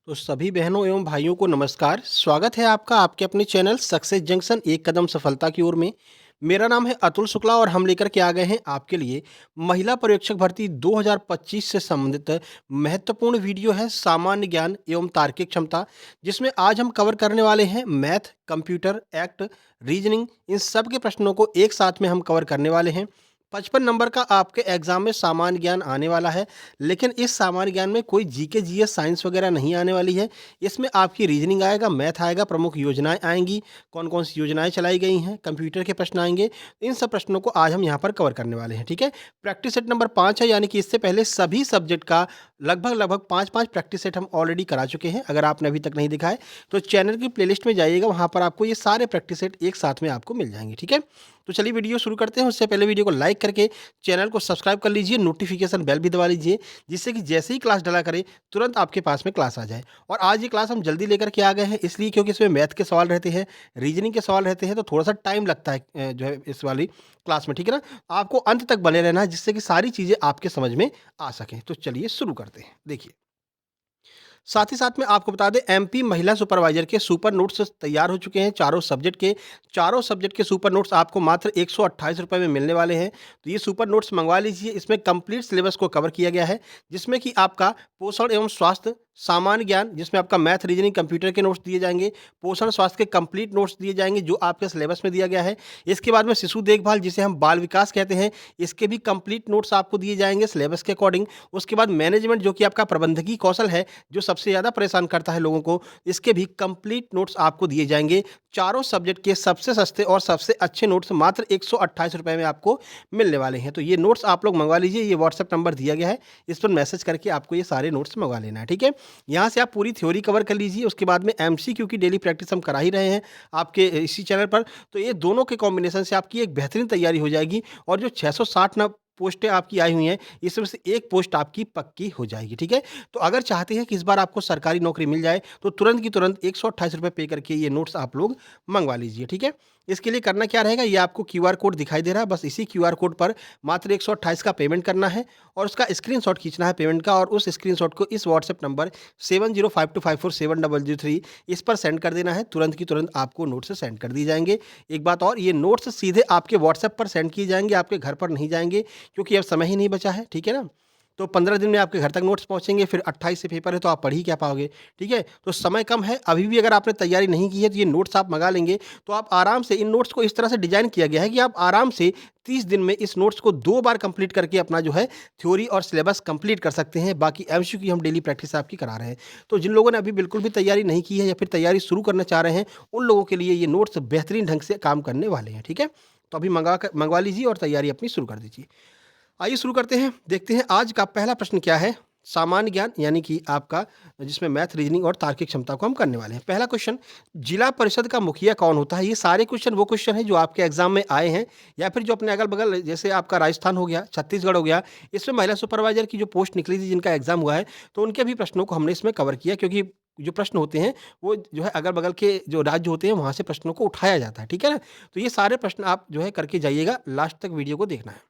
तो सभी बहनों एवं भाइयों को नमस्कार। स्वागत है आपका आपके अपने चैनल सक्सेस जंक्शन एक कदम सफलता की ओर में। मेरा नाम है अतुल शुक्ला और हम लेकर के आ गए हैं आपके लिए महिला पर्यवेक्षक भर्ती 2025 से संबंधित महत्वपूर्ण वीडियो है सामान्य ज्ञान एवं तार्किक क्षमता, जिसमें आज हम कवर करने वाले हैं मैथ, कंप्यूटर, एक्ट, रीजनिंग, इन सब के प्रश्नों को एक साथ में हम कवर करने वाले हैं। 55 नंबर का आपके एग्जाम में सामान्य ज्ञान आने वाला है, लेकिन इस सामान्य ज्ञान में कोई जीके जीएस साइंस वगैरह नहीं आने वाली है। इसमें आपकी रीजनिंग आएगा, मैथ आएगा, प्रमुख योजनाएं आएंगी, कौन कौन सी योजनाएं चलाई गई हैं, कंप्यूटर के प्रश्न आएंगे। इन सब प्रश्नों को आज हम यहाँ पर कवर करने वाले हैं। ठीक है, प्रैक्टिस सेट नंबर 5 है, यानी कि इससे पहले सभी सब्जेक्ट का लगभग लगभग 5-5 प्रैक्टिस सेट हम ऑलरेडी करा चुके हैं। अगर आपने अभी तक नहीं देखा है तो चैनल की प्लेलिस्ट में जाइएगा, वहाँ पर आपको ये सारे प्रैक्टिस सेट एक साथ में आपको मिल जाएंगे। ठीक है, तो चलिए वीडियो शुरू करते हैं। उससे पहले वीडियो को लाइक करके चैनल को सब्सक्राइब कर लीजिए, नोटिफिकेशन बेल भी दबा लीजिए, जिससे कि जैसे ही क्लास डला करे तुरंत आपके पास में क्लास आ जाए। और आज ये क्लास हम जल्दी लेकर के आ गए हैं, इसलिए क्योंकि इसमें मैथ के सवाल रहते हैं, रीजनिंग के सवाल रहते हैं, तो थोड़ा सा टाइम लगता है जो है इस वाली क्लास में। ठीक है ना, आपको अंत तक बने रहना है, जिससे कि सारी चीज़ें आपके समझ में आ सकें। तो चलिए शुरू करते हैं। देखिए, साथ ही साथ में आपको बता दें, एमपी महिला सुपरवाइजर के सुपर नोट्स तैयार हो चुके हैं। चारों सब्जेक्ट के सुपर नोट्स आपको मात्र 128 रुपये में मिलने वाले हैं। तो ये सुपर नोट्स मंगवा लीजिए। इसमें कंप्लीट सिलेबस को कवर किया गया है, जिसमें कि आपका पोषण एवं स्वास्थ्य, सामान्य ज्ञान, जिसमें आपका मैथ, रीजनिंग, कंप्यूटर के नोट्स दिए जाएंगे, पोषण स्वास्थ्य के कंप्लीट नोट्स दिए जाएंगे जो आपके सिलेबस में दिया गया है। इसके बाद में शिशु देखभाल, जिसे हम बाल विकास कहते हैं, इसके भी कंप्लीट नोट्स आपको दिए जाएंगे सिलेबस के अकॉर्डिंग। उसके बाद मैनेजमेंट, जो कि आपका प्रबंधकीय कौशल है, जो सबसे ज़्यादा परेशान करता है लोगों को, इसके भी कंप्लीट नोट्स आपको दिए जाएंगे। चारों सब्जेक्ट के सबसे सस्ते और सबसे अच्छे नोट्स मात्र 128 रुपये में आपको मिलने वाले हैं। तो ये नोट्स आप लोग मंगवा लीजिए। ये व्हाट्सएप नंबर दिया गया है, इस पर मैसेज करके आपको ये सारे नोट्स मंगवा लेना है। ठीक है, यहाँ से आप पूरी थ्योरी कवर कर लीजिए। उसके बाद में एमसीक्यू की डेली प्रैक्टिस हम करा ही रहे हैं आपके इसी चैनल पर। तो ये दोनों के कॉम्बिनेशन से आपकी एक बेहतरीन तैयारी हो जाएगी, और जो 660 ना पोस्टें आपकी आई हुई हैं, इसमें से एक पोस्ट आपकी पक्की हो जाएगी। ठीक है, तो अगर चाहते हैं कि इस बार आपको सरकारी नौकरी मिल जाए, तो तुरंत की तुरंत 128 रुपये पे करके ये नोट्स आप लोग मंगवा लीजिए। ठीक है, इसके लिए करना क्या रहेगा, ये आपको क्यूआर कोड दिखाई दे रहा है, बस इसी क्यूआर कोड पर मात्र 128 का पेमेंट करना है और उसका स्क्रीनशॉट खींचना है पेमेंट का, और उस स्क्रीनशॉट को इस व्हाट्सएप नंबर 7052547003 इस पर सेंड कर देना है। तुरंत की तुरंत आपको नोट्स सेंड कर दिए जाएंगे। एक बात और, ये नोट्स सीधे आपके व्हाट्सएप पर सेंड किए जाएंगे, आपके घर पर नहीं जाएंगे, क्योंकि अब समय ही नहीं बचा है। ठीक है ना, तो 15 दिन में आपके घर तक नोट्स पहुँचेंगे, फिर 28 से पेपर है, तो आप पढ़ ही क्या पाओगे। ठीक है, तो समय कम है, अभी भी अगर आपने तैयारी नहीं की है, तो ये नोट्स आप मंगा लेंगे, तो आप आराम से, इन नोट्स को इस तरह से डिज़ाइन किया गया है कि आप आराम से 30 दिन में इस नोट्स को 2 बार कंप्लीट करके अपना जो है थ्योरी और सिलेबस कंप्लीट कर सकते हैं। बाकी एमसीक्यू की हम डेली प्रैक्टिस आपकी करा रहे हैं। तो जिन लोगों ने अभी बिल्कुल भी तैयारी नहीं की है या फिर तैयारी शुरू करना चाह रहे हैं, उन लोगों के लिए ये नोट्स बेहतरीन ढंग से काम करने वाले हैं। ठीक है, तो अभी मंगवा लीजिए और तैयारी अपनी शुरू कर दीजिए। आइए शुरू करते हैं, देखते हैं आज का पहला प्रश्न क्या है। सामान्य ज्ञान, यानी कि आपका, जिसमें मैथ, रीजनिंग और तार्किक क्षमता को हम करने वाले हैं। पहला क्वेश्चन, जिला परिषद का मुखिया कौन होता है। ये सारे क्वेश्चन वो क्वेश्चन हैं जो आपके एग्जाम में आए हैं, या फिर जो अपने अगल बगल, जैसे आपका राजस्थान हो गया, छत्तीसगढ़ हो गया, इसमें महिला सुपरवाइजर की जो पोस्ट निकली थी, जिनका एग्जाम हुआ है, तो उनके भी प्रश्नों को हमने इसमें कवर किया, क्योंकि जो प्रश्न होते हैं वो जो है अगल बगल के जो राज्य होते हैं वहाँ से प्रश्नों को उठाया जाता है। ठीक है ना, तो ये सारे प्रश्न आप जो है करके जाइएगा, लास्ट तक वीडियो को देखना है।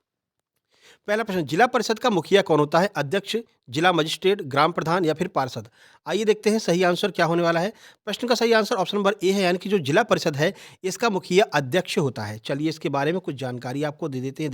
पहला प्रश्न, जिला परिषद का मुखिया कौन होता है। अध्यक्ष, जिला मजिस्ट्रेट, ग्राम प्रधान या फिर पार्षद। आइए देखते हैं सही आंसर क्या होने वाला है। प्रश्न का सही आंसर ऑप्शन नंबर ए है, यानी कि जो जिला परिषद है इसका मुखिया अध्यक्ष होता है। चलिए इसके बारे में कुछ जानकारी आपको दे देते हैं।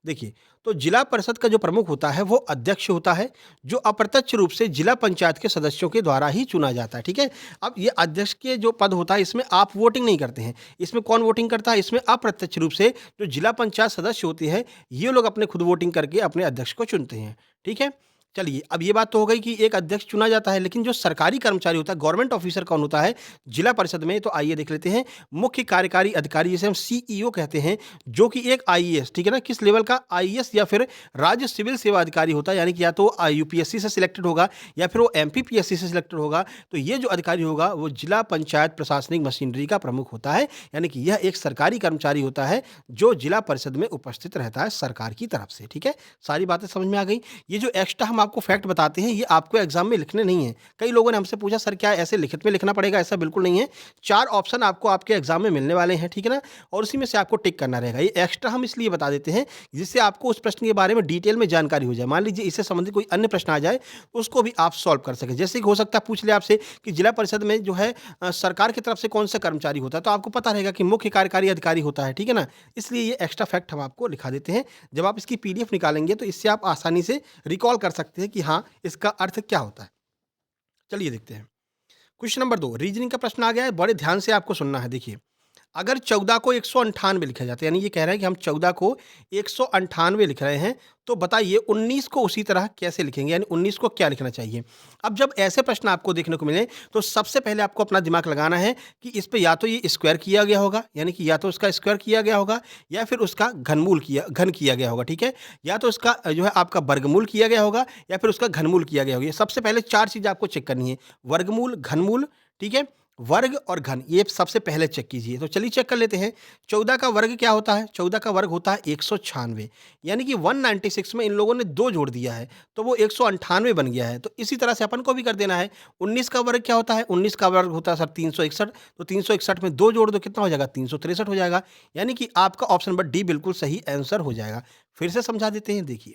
देखिए, तो जिला परिषद का जो प्रमुख होता है वो अध्यक्ष होता है, जो अप्रत्यक्ष रूप से जिला पंचायत के सदस्यों के द्वारा ही चुना जाता है। ठीक है, अब ये अध्यक्ष के जो पद होता है, इसमें आप वोटिंग नहीं करते हैं। इसमें कौन वोटिंग करता है, इसमें अप्रत्यक्ष रूप से जो जिला पंचायत सदस्य होते हैं, ये लोग अपने खुद वोटिंग करके अपने अध्यक्ष को चुनते हैं। ठीक है, चलिए अब ये बात तो हो गई कि एक अध्यक्ष चुना जाता है, लेकिन जो सरकारी कर्मचारी होता है, गवर्नमेंट ऑफिसर कौन होता है जिला परिषद में, तो आइए देख लेते हैं। मुख्य कार्यकारी अधिकारी, जिसे हम सीईओ कहते हैं, जो कि एक आईएएस, ठीक है ना, किस लेवल का, आईएएस या फिर राज्य सिविल सेवा अधिकारी होता है, यानी कि या तो यूपीएससी से सिलेक्टेड होगा या फिर वो एमपीपीएससी से सिलेक्टेड होगा। तो ये जो अधिकारी होगा वो जिला पंचायत प्रशासनिक मशीनरी का प्रमुख होता है, यानी कि यह एक सरकारी कर्मचारी होता है जो जिला परिषद में उपस्थित रहता है सरकार की तरफ से। ठीक है, सारी बातें समझ में आ गई। ये जो एक्स्ट्रा हम आपको फैक्ट बताते हैं, ये आपको एग्जाम में लिखने नहीं है। कई लोगों ने हमसे पूछा सर क्या ऐसे लिखित में लिखना पड़ेगा? ऐसा बिल्कुल नहीं है। 4 ऑप्शन आपको आपके एग्जाम में मिलने वाले हैं, ठीक है ना? और उसी में से आपको टिक करना रहेगा। ये एक्स्ट्रा हम इसलिए बता देते हैं जिससे आपको उस प्रश्न के बारे में डिटेल में जानकारी हो जाए। मान लीजिए इससे संबंधित कोई अन्य प्रश्न आ जाए, तो उसको भी आप सॉल्व कर सकें। जैसे कि हो सकता है पूछ ले आपसे कि जिला परिषद में जो है सरकार की तरफ से कौन सा कर्मचारी होता है, तो आपको पता रहेगा कि मुख्य कार्यकारी अधिकारी होता है, ठीक है ना? इसलिए ये एक्स्ट्रा फैक्ट हम आपको लिखा देते हैं। जब आप इसकी पीडीएफ निकालेंगे तो इससे आप आसानी से रिकॉल कर सकते हैं कि हाँ, इसका अर्थ क्या होता है। चलिए देखते हैं। क्वेश्चन नंबर 2 रीजनिंग का प्रश्न आ गया है, बड़े ध्यान से आपको सुनना है। देखिए, अगर 14 को 198 लिखा जाता है, यानी ये कह रहा है कि हम 14 को 198 लिख रहे हैं, तो बताइए 19 को उसी तरह कैसे लिखेंगे, यानी 19 को क्या लिखना चाहिए? अब जब ऐसे प्रश्न आपको देखने को मिले, तो सबसे पहले आपको अपना दिमाग लगाना है कि इस पे या तो ये स्क्वायर किया गया होगा, यानी कि या तो उसका स्क्वायर किया गया होगा या फिर उसका घन किया गया होगा, ठीक है? या तो उसका जो है आपका वर्गमूल किया गया होगा या फिर उसका घनमूल किया गया होगा। ये सबसे पहले 4 चीज़ आपको चेक करनी है, वर्गमूल, घनमूल, ठीक है? वर्ग और घन, ये सबसे पहले चेक कीजिए। तो चलिए चेक कर लेते हैं। 14 का वर्ग क्या होता है? 14 का वर्ग होता है 196, यानी कि 196 में इन लोगों ने 2 जोड़ दिया है, तो वो 198 बन गया है। तो इसी तरह से अपन को भी कर देना है। 19 का वर्ग क्या होता है? 19 का वर्ग होता है सर 361, तो 361 में 2 जोड़ दो, कितना हो जाएगा? 363 हो जाएगा, यानी कि आपका ऑप्शन नंबर डी बिल्कुल सही आंसर हो जाएगा। फिर से समझा देते हैं, देखिए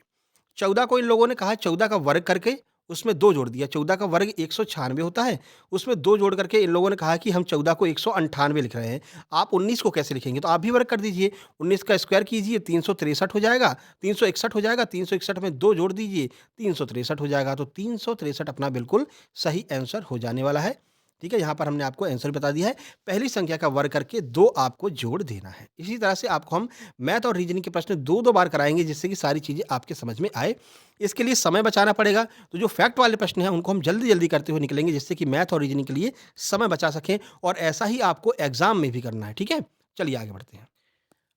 14 को इन लोगों ने कहा 14 का वर्ग करके उसमें 2 जोड़ दिया। 14 का वर्ग 196 होता है, उसमें 2 जोड़ करके इन लोगों ने कहा कि हम 14 को 198 लिख रहे हैं। आप 19 को कैसे लिखेंगे? तो आप भी वर्ग कर दीजिए, 19 का स्क्वायर कीजिए, 363 हो जाएगा, 361 हो जाएगा, 361 में 2 जोड़ दीजिए, 363 हो जाएगा। तो 363 अपना बिल्कुल सही आंसर हो जाने वाला है। ठीक है, यहाँ पर हमने आपको आंसर बता दिया है। पहली संख्या का वर्ग करके 2 आपको जोड़ देना है। इसी तरह से आपको हम मैथ और रीजनिंग के प्रश्न 2-2 बार कराएँगे, जिससे कि सारी चीज़ें आपके समझ में आए। इसके लिए समय बचाना पड़ेगा, तो जो फैक्ट वाले प्रश्न हैं उनको हम जल्दी-जल्दी करते हुए निकलेंगे, जिससे कि मैथ और रीजनिंग के लिए समय बचा सकें, और ऐसा ही आपको एग्ज़ाम में भी करना है, ठीक है? चलिए आगे बढ़ते हैं।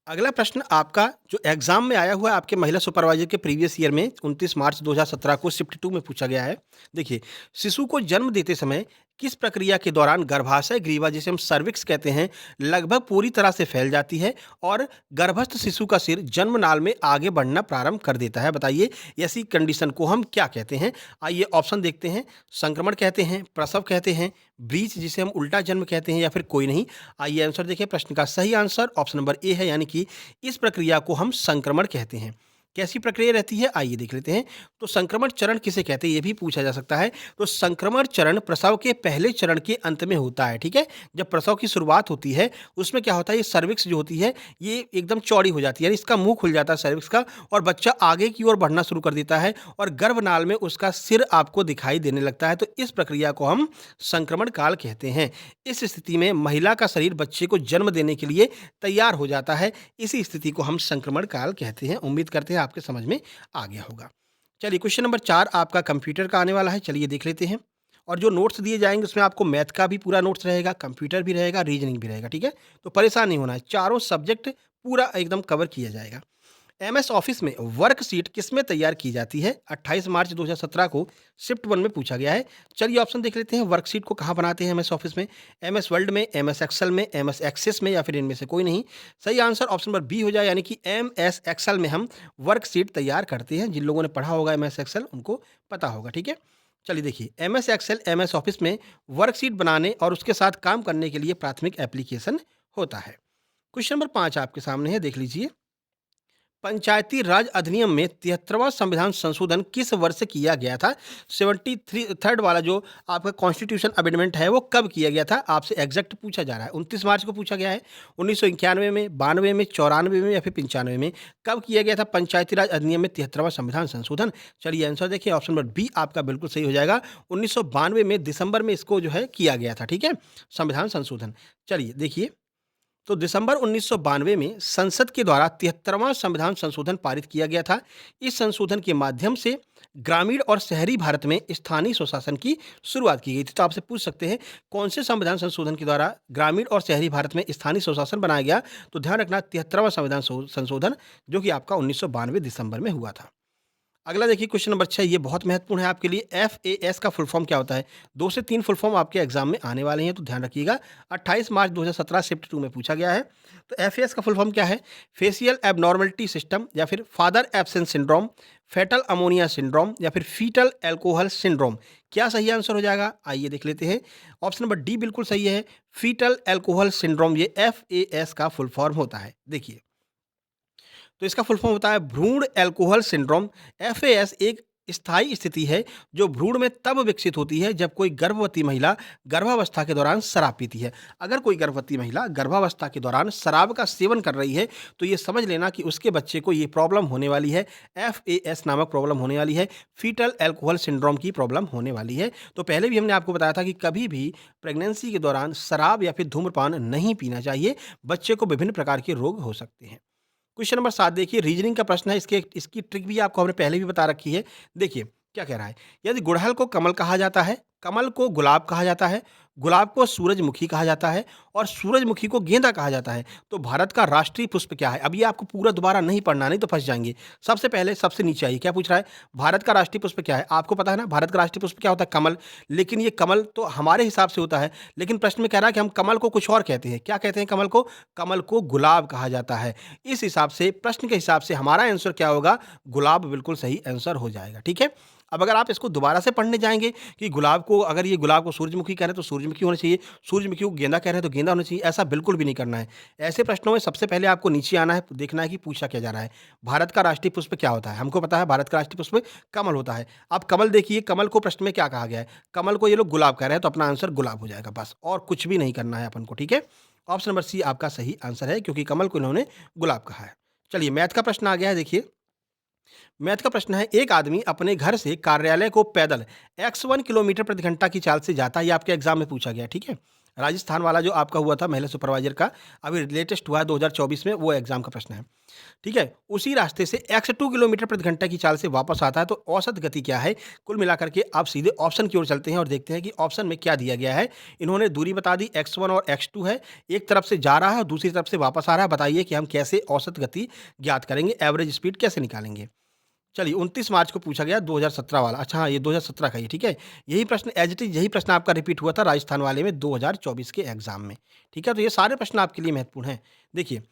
अगला प्रश्न आपका जो एग्जाम में आया हुआ है आपके महिला सुपरवाइजर के प्रीवियस ईयर में 29 मार्च 2017 को शिफ्ट 2 में पूछा गया है। देखिए, शिशु को जन्म देते समय किस प्रक्रिया के दौरान गर्भाशय ग्रीवा, जिसे हम सर्विक्स कहते हैं, लगभग पूरी तरह से फैल जाती है और गर्भस्थ शिशु का सिर जन्मनाल में आगे बढ़ना प्रारंभ कर देता है? बताइए ऐसी कंडीशन को हम क्या कहते हैं? आइए ऑप्शन देखते हैं। संक्रमण कहते हैं, प्रसव कहते हैं, ब्रीच जिसे हम उल्टा जन्म कहते हैं, या फिर कोई नहीं। आइए आंसर देखिए। प्रश्न का सही आंसर ऑप्शन नंबर ए है, यानी कि इस प्रक्रिया को हम संक्रमण कहते हैं। कैसी प्रक्रिया रहती है, आइए देख लेते हैं। तो संक्रमण चरण किसे कहते हैं, ये भी पूछा जा सकता है। तो संक्रमण चरण प्रसव के पहले चरण के अंत में होता है, ठीक है? जब प्रसव की शुरुआत होती है, उसमें क्या होता है, ये सर्विक्स जो होती है ये एकदम चौड़ी हो जाती है, यानी इसका मुंह खुल जाता है सर्विक्स का, और बच्चा आगे की ओर बढ़ना शुरू कर देता है और गर्भनाल में उसका सिर आपको दिखाई देने लगता है। तो इस प्रक्रिया को हम संक्रमण काल कहते हैं। इस स्थिति में महिला का शरीर बच्चे को जन्म देने के लिए तैयार हो जाता है। इसी स्थिति को हम संक्रमण काल कहते हैं। उम्मीद करते हैं आपके समझ में आ गया होगा। चलिए क्वेश्चन नंबर 4 आपका कंप्यूटर का आने वाला है। चलिए देख लेते हैं। और जो नोट्स दिए जाएंगे उसमें आपको मैथ का भी पूरा नोट्स रहेगा, कंप्यूटर भी रहेगा, रीजनिंग भी रहेगा, ठीक है? तो परेशान नहीं होना है, चारों सब्जेक्ट पूरा एकदम कवर किया जाएगा। एमएस ऑफिस में वर्कशीट किसमें तैयार की जाती है? 28 मार्च 2017 को शिफ्ट 1 में पूछा गया है। चलिए ऑप्शन देख लेते हैं। वर्कशीट को कहाँ बनाते हैं एमएस ऑफिस में? एमएस वर्ल्ड में, एमएस एक्सेल में, एमएस एक्सेस में, या फिर इनमें से कोई नहीं। सही आंसर ऑप्शन नंबर बी हो जाए, यानी कि एमएस एक्सेल में हम वर्कशीट तैयार करते हैं। जिन लोगों ने पढ़ा होगा एमएस एक्सेल उनको पता होगा, ठीक है? चलिए देखिए, एमएस एक्सेल एमएस ऑफिस में वर्कशीट बनाने और उसके साथ काम करने के लिए प्राथमिक एप्लीकेशन होता है। क्वेश्चन नंबर 5 आपके सामने है, देख लीजिए। पंचायती राज अधिनियम में 73वां संविधान संशोधन किस वर्ष किया गया था? 73rd वाला जो आपका कॉन्स्टिट्यूशन अमेंडमेंट है वो कब किया गया था? आपसे एग्जैक्ट पूछा जा रहा है। 29 मार्च को पूछा गया है। 1991 में, 92 में, 94 में, या फिर 95 में? कब किया गया था पंचायती राज अधिनियम में 73वां संविधान संशोधन? चलिए आंसर देखिए, ऑप्शन नंबर बी आपका बिल्कुल सही हो जाएगा। 1992 में दिसंबर में इसको जो है किया गया था, ठीक है, संविधान संशोधन। चलिए देखिए, तो दिसंबर 1992 में संसद के द्वारा 73वां संविधान संशोधन पारित किया गया था। इस संशोधन के माध्यम से ग्रामीण और शहरी भारत में स्थानीय स्वशासन की शुरुआत की गई थी। तो आपसे पूछ सकते हैं कौन से संविधान संशोधन के द्वारा ग्रामीण और शहरी भारत में स्थानीय स्वशासन बनाया गया? तो ध्यान रखना 73वां संविधान संशोधन, जो कि आपका 1992 दिसंबर में हुआ था। अगला देखिए क्वेश्चन नंबर 6, ये बहुत महत्वपूर्ण है आपके लिए। एफएएस का फुल फॉर्म क्या होता है? 2 से 3 फुल फॉर्म आपके एग्जाम में आने वाले हैं, तो ध्यान रखिएगा। 28 मार्च 2017 शिफ्ट 2 में पूछा गया है। तो एफएएस का फुल फॉर्म क्या है? फेशियल एबनॉर्मलिटी सिस्टम, या फिर father absence syndrome, fetal ammonia syndrome, या फिर फीटल एल्कोहल सिंड्रोम। क्या सही आंसर हो जाएगा? आइए देख लेते हैं। ऑप्शन नंबर डी बिल्कुल सही है। फीटल एल्कोहल सिंड्रोम ये एफएएस का फुल फॉर्म होता है। देखिए, तो इसका फुल फॉर्म होता है भ्रूण अल्कोहल सिंड्रोम। एफएएस एक स्थायी स्थिति है जो भ्रूण में तब विकसित होती है जब कोई गर्भवती महिला गर्भावस्था के दौरान शराब पीती है। अगर कोई गर्भवती महिला गर्भावस्था के दौरान शराब का सेवन कर रही है, तो ये समझ लेना कि उसके बच्चे को ये प्रॉब्लम होने वाली है। एफएएस नामक प्रॉब्लम होने वाली है, फीटल अल्कोहल सिंड्रोम की प्रॉब्लम होने वाली है। तो पहले भी हमने आपको बताया था कि कभी भी प्रेगनेंसी के दौरान शराब या फिर धूम्रपान नहीं पीना चाहिए, बच्चे को विभिन्न प्रकार के रोग हो सकते हैं। क्वेश्चन नंबर 7 देखिए, रीजनिंग का प्रश्न है। इसकी ट्रिक भी आपको हमने पहले भी बता रखी है। देखिए क्या कह रहा है। यदि गुड़हल को कमल कहा जाता है, कमल को गुलाब कहा जाता है, गुलाब को सूरजमुखी कहा जाता है और सूरजमुखी को गेंदा कहा जाता है, तो भारत का राष्ट्रीय पुष्प क्या है? अब ये आपको पूरा दोबारा नहीं पढ़ना, नहीं तो फंस जाएंगे। सबसे पहले सबसे नीचे आइए, क्या पूछ रहा है? भारत का राष्ट्रीय पुष्प क्या है? आपको पता है ना, भारत का राष्ट्रीय पुष्प क्या होता है? कमल। लेकिन ये कमल तो हमारे हिसाब से होता है, लेकिन प्रश्न में कह रहा है कि हम कमल को कुछ और कहते हैं। क्या कहते हैं कमल को? कमल को गुलाब कहा जाता है। इस हिसाब से, प्रश्न के हिसाब से हमारा आंसर क्या होगा? गुलाब बिल्कुल सही आंसर हो जाएगा। ठीक है। अब अगर आप इसको दोबारा से पढ़ने जाएंगे कि गुलाब को, अगर ये गुलाब को सूरजमुखी कह रहे हैं तो सूरजमुखी होना चाहिए, सूरजमुखी को गेंदा कह रहे हैं तो गेंदा होना चाहिए, ऐसा बिल्कुल भी नहीं करना है। ऐसे प्रश्नों में सबसे पहले आपको नीचे आना है, देखना है कि पूछा क्या जा रहा है। भारत का राष्ट्रीय पुष्प क्या होता है? हमको पता है भारत का राष्ट्रीय पुष्प कमल होता है। आप कमल देखिए, कमल को प्रश्न में क्या कहा गया है? कमल को ये लोग गुलाब कह रहे हैं, तो अपना आंसर गुलाब हो जाएगा, बस और कुछ भी नहीं करना है अपन को। ठीक है। ऑप्शन नंबर सी आपका सही आंसर है, क्योंकि कमल को इन्होंने गुलाब कहा है। चलिए, मैथ का प्रश्न आ गया है। देखिए, मैथ का प्रश्न है। एक आदमी अपने घर से कार्यालय को पैदल x1 किलोमीटर प्रति घंटा की चाल से जाता है। ये आपके एग्जाम में पूछा गया। ठीक है। राजस्थान वाला जो आपका हुआ था महिला सुपरवाइजर का, अभी लेटेस्ट हुआ है 2024 में, वो एग्जाम का प्रश्न है। ठीक है। उसी रास्ते से x2 किलोमीटर प्रति घंटा की चाल से वापस आता है, तो औसत गति क्या है? कुल मिलाकर के आप सीधे ऑप्शन की ओर चलते हैं और देखते हैं कि ऑप्शन में क्या दिया गया है। इन्होंने दूरी बता दी, x1 और x2 है, एक तरफ से जा रहा है और दूसरी तरफ से वापस आ रहा है। बताइए कि हम कैसे औसत गति ज्ञात करेंगे, एवरेज स्पीड कैसे निकालेंगे? चलिए, 29 मार्च को पूछा गया 2017 वाला। अच्छा हाँ, ये 2017 का ही। ठीक है। यही प्रश्न एज इट इज, यही प्रश्न आपका रिपीट हुआ था राजस्थान वाले में 2024 के एग्जाम में। ठीक है। तो ये सारे प्रश्न आपके लिए महत्वपूर्ण हैं। देखिए,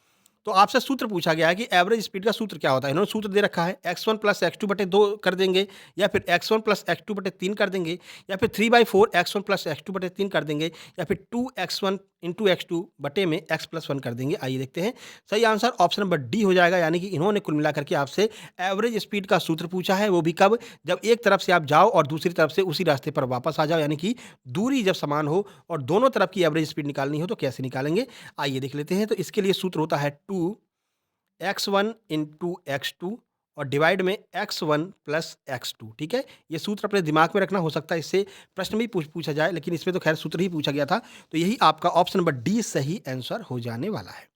तो आपसे सूत्र पूछा गया है कि एवरेज स्पीड का सूत्र क्या होता है। इन्होंने सूत्र दे रखा है, x1 प्लस एक्स टू बटे 2 कर देंगे, या फिर x1 प्लस एक्स टू बटे 3 कर देंगे, या फिर 3/4 x1 प्लस एक्स टू बटे 3 कर देंगे, या फिर 2x1 इंटू x2 बटे में x प्लस 1 कर देंगे। आइए देखते हैं। सही आंसर ऑप्शन नंबर डी हो जाएगा, यानी कि इन्होंने कुल मिलाकर के आपसे एवरेज स्पीड का सूत्र पूछा है। वो भी कब? जब एक तरफ से आप जाओ और दूसरी तरफ से उसी रास्ते पर वापस आ जाओ, यानी कि दूरी जब समान हो और दोनों तरफ की एवरेज स्पीड निकालनी हो, तो कैसे निकालेंगे आइए देख लेते हैं। तो इसके लिए सूत्र होता है 2x1 इंटू x2 और डिवाइड में x1 प्लस x2। ठीक है। ये सूत्र अपने दिमाग में रखना। हो सकता है इससे प्रश्न भी पूछा जाए, लेकिन इसमें तो खैर सूत्र ही पूछा गया था, तो यही आपका ऑप्शन नंबर डी सही आंसर हो जाने वाला है।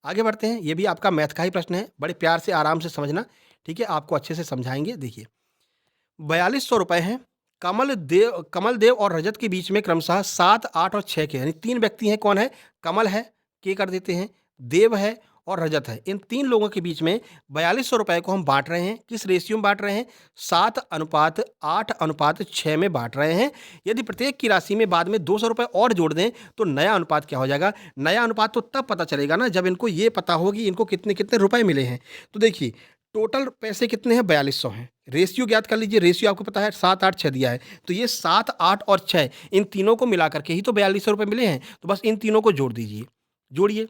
आगे बढ़ते हैं। ये भी आपका मैथ का ही प्रश्न है, बड़े प्यार से आराम से समझना। ठीक है। आपको अच्छे से समझाएंगे। देखिए, 4200 रुपए हैं। कमल देव और रजत के बीच में क्रमशः 7, 8 और 6 के, यानी 3 व्यक्ति हैं। कौन है? कमल है, के कर देते हैं, देव है और रजत है। इन 3 लोगों के बीच में 4200 रुपए को हम बांट रहे हैं। किस रेशियो में बांट रहे हैं? 7:8:6 में बांट रहे हैं। यदि प्रत्येक की राशि में बाद में 200 रुपए और जोड़ दें, तो नया अनुपात क्या हो जाएगा? नया अनुपात तो तब पता चलेगा ना, जब इनको ये पता होगी इनको कितने कितने रुपए मिले हैं। तो देखिए, टोटल पैसे कितने हैं? 4200 हैं। रेशियो ज्ञात कर लीजिए। रेशियो आपको पता है 7, 8, 6 दिया है, तो ये 7, 8 और 6 इन तीनों को मिला करके ही तो 4200 रुपए मिले हैं। तो बस इन तीनों को जोड़ दीजिए। जोड़िए,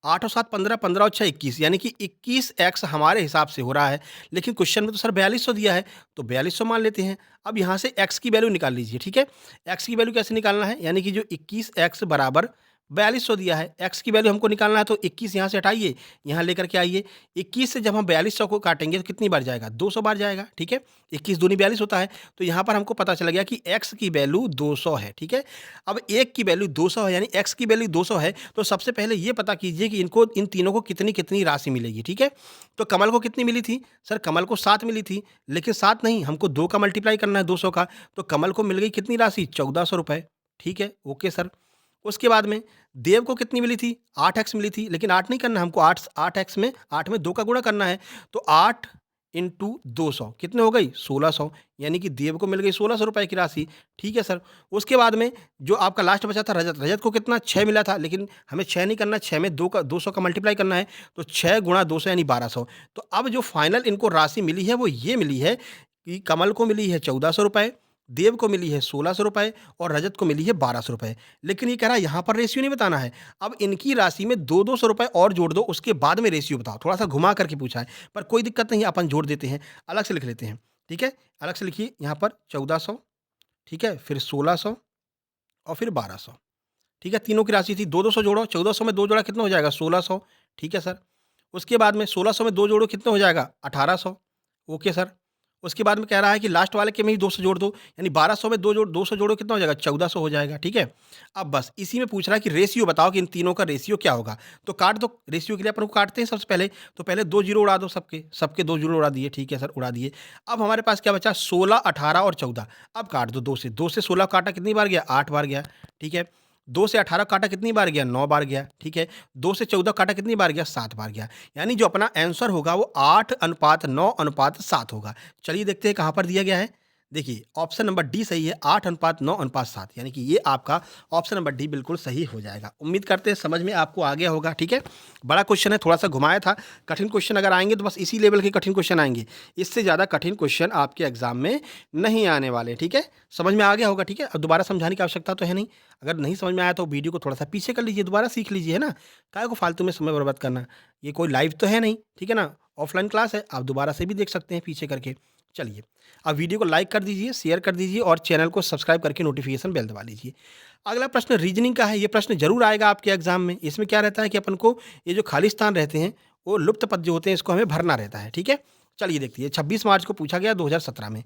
8 और 7 15, 15 और 6 21, यानी कि 21x हमारे हिसाब से हो रहा है। लेकिन क्वेश्चन में तो सर 4200 दिया है, तो 4200 मान लेते हैं। अब यहाँ से x की वैल्यू निकाल लीजिए। ठीक है। x की वैल्यू कैसे निकालना है? यानी कि जो 21x बराबर 4200 दिया है, x की वैल्यू हमको निकालना है, तो 21 यहाँ से हटाइए, यहाँ लेकर के आइए। 21 से जब हम 4200 को काटेंगे तो कितनी बार जाएगा? 200 बार जाएगा। ठीक है। 21 दूनी 42 होता है, तो यहाँ पर हमको पता चला गया कि x की वैल्यू 200 है। ठीक है। अब एक की वैल्यू 200 है, यानी x की वैल्यू 200 है, तो सबसे पहले ये पता कीजिए कि इनको, इन तीनों को कितनी कितनी राशि मिलेगी। ठीक है। तो कमल को कितनी मिली थी? सर कमल को 7 मिली थी, लेकिन 7 नहीं, हमको 2 का मल्टीप्लाई करना है 200 का, तो कमल को मिल गई कितनी राशि? 1400 रुपए। ठीक है। Okay sir. उसके बाद में देव को कितनी मिली थी? 8x मिली थी, लेकिन 8 नहीं करना हमको, 8 8x में 8 में 2 का गुणा करना है, तो 8 इंटू 200 कितने हो गई 1600, यानी कि देव को मिल गई 1600 रुपए की राशि। ठीक है सर। उसके बाद में जो आपका लास्ट बचा था रजत, रजत को कितना 6 मिला था, लेकिन हमें 6 नहीं करना, 6 में 200 का मल्टीप्लाई करना है, तो 6 गुणा 200 यानी 1200। तो अब जो फाइनल इनको राशि मिली है वो ये मिली है कि कमल को मिली है 1400 रुपए, देव को मिली है 1600 रुपए और रजत को मिली है 1200 रुपए। लेकिन ये कह रहा है यहाँ पर रेशियो नहीं बताना है। अब इनकी राशि में 200 रुपए और जोड़ दो, उसके बाद में रेशियो बताओ। थोड़ा सा घुमा करके पूछा है, पर कोई दिक्कत नहीं है, अपन जोड़ देते हैं, अलग से लिख लेते हैं। ठीक है, अलग से लिखिए यहाँ पर 1400, ठीक है, फिर 1600 और फिर 1200। ठीक है, तीनों की राशि थी, 2-200 जोड़ो, 1400 में 2 जोड़ा कितना हो जाएगा 1600। ठीक है सर। उसके बाद में 1600 में 2 जोड़ो कितना हो जाएगा 1800। Okay sir. उसके बाद में कह रहा है कि लास्ट वाले के में ही 200 जोड़ दो, यानी 1200 में 200 जोड़ो कितना हो जाएगा 1400 हो जाएगा। ठीक है। अब बस इसी में पूछ रहा है कि रेशियो बताओ कि इन तीनों का रेशियो क्या होगा। तो काट दो, रेशियो के लिए अपन को काटते हैं सबसे पहले। तो पहले 2 जीरो उड़ा दो, सबके सबके 2 जीरो उड़ा दिए। ठीक है सर, उड़ा दिए। अब हमारे पास क्या बचा 16, 18 और 14। अब काट दो 2 से 16 काटा कितनी बार गया 8 बार गया। ठीक है। 2 से 18 काटा कितनी बार गया 9 बार गया। ठीक है। 2 से 14 काटा कितनी बार गया 7 बार गया। यानी जो अपना आंसर होगा वो 8:9:7 होगा। चलिए देखते हैं कहाँ पर दिया गया है। देखिए ऑप्शन नंबर डी सही है, 8:9:7, यानी कि ये आपका ऑप्शन नंबर डी बिल्कुल सही हो जाएगा। उम्मीद करते हैं समझ में आपको आ गया होगा। ठीक है, बड़ा क्वेश्चन है, थोड़ा सा घुमाया था। कठिन क्वेश्चन अगर आएंगे तो बस इसी लेवल के कठिन क्वेश्चन आएंगे, इससे ज़्यादा कठिन क्वेश्चन आपके एग्जाम में नहीं आने वाले। ठीक है, समझ में आ गया होगा। ठीक है, अब दोबारा समझाने की आवश्यकता तो है नहीं। अगर नहीं समझ में आया तो वीडियो को थोड़ा सा पीछे कर लीजिए, दोबारा सीख लीजिए, है ना। काहे को फालतू में समय बर्बाद करना, ये कोई लाइव तो है नहीं। ठीक है ना, ऑफलाइन क्लास है, आप दोबारा से भी देख सकते हैं पीछे करके। चलिए, अब वीडियो को लाइक कर दीजिए, शेयर कर दीजिए और चैनल को सब्सक्राइब करके नोटिफिकेशन बेल दबा लीजिए। अगला प्रश्न रीजनिंग का है, ये प्रश्न जरूर आएगा आपके एग्जाम में। इसमें क्या रहता है कि अपन को ये जो खाली स्थान रहते हैं वो लुप्त पद जो होते हैं इसको हमें भरना रहता है। ठीक है, चलिए देखते हैं। 26 मार्च को पूछा गया 2017 में।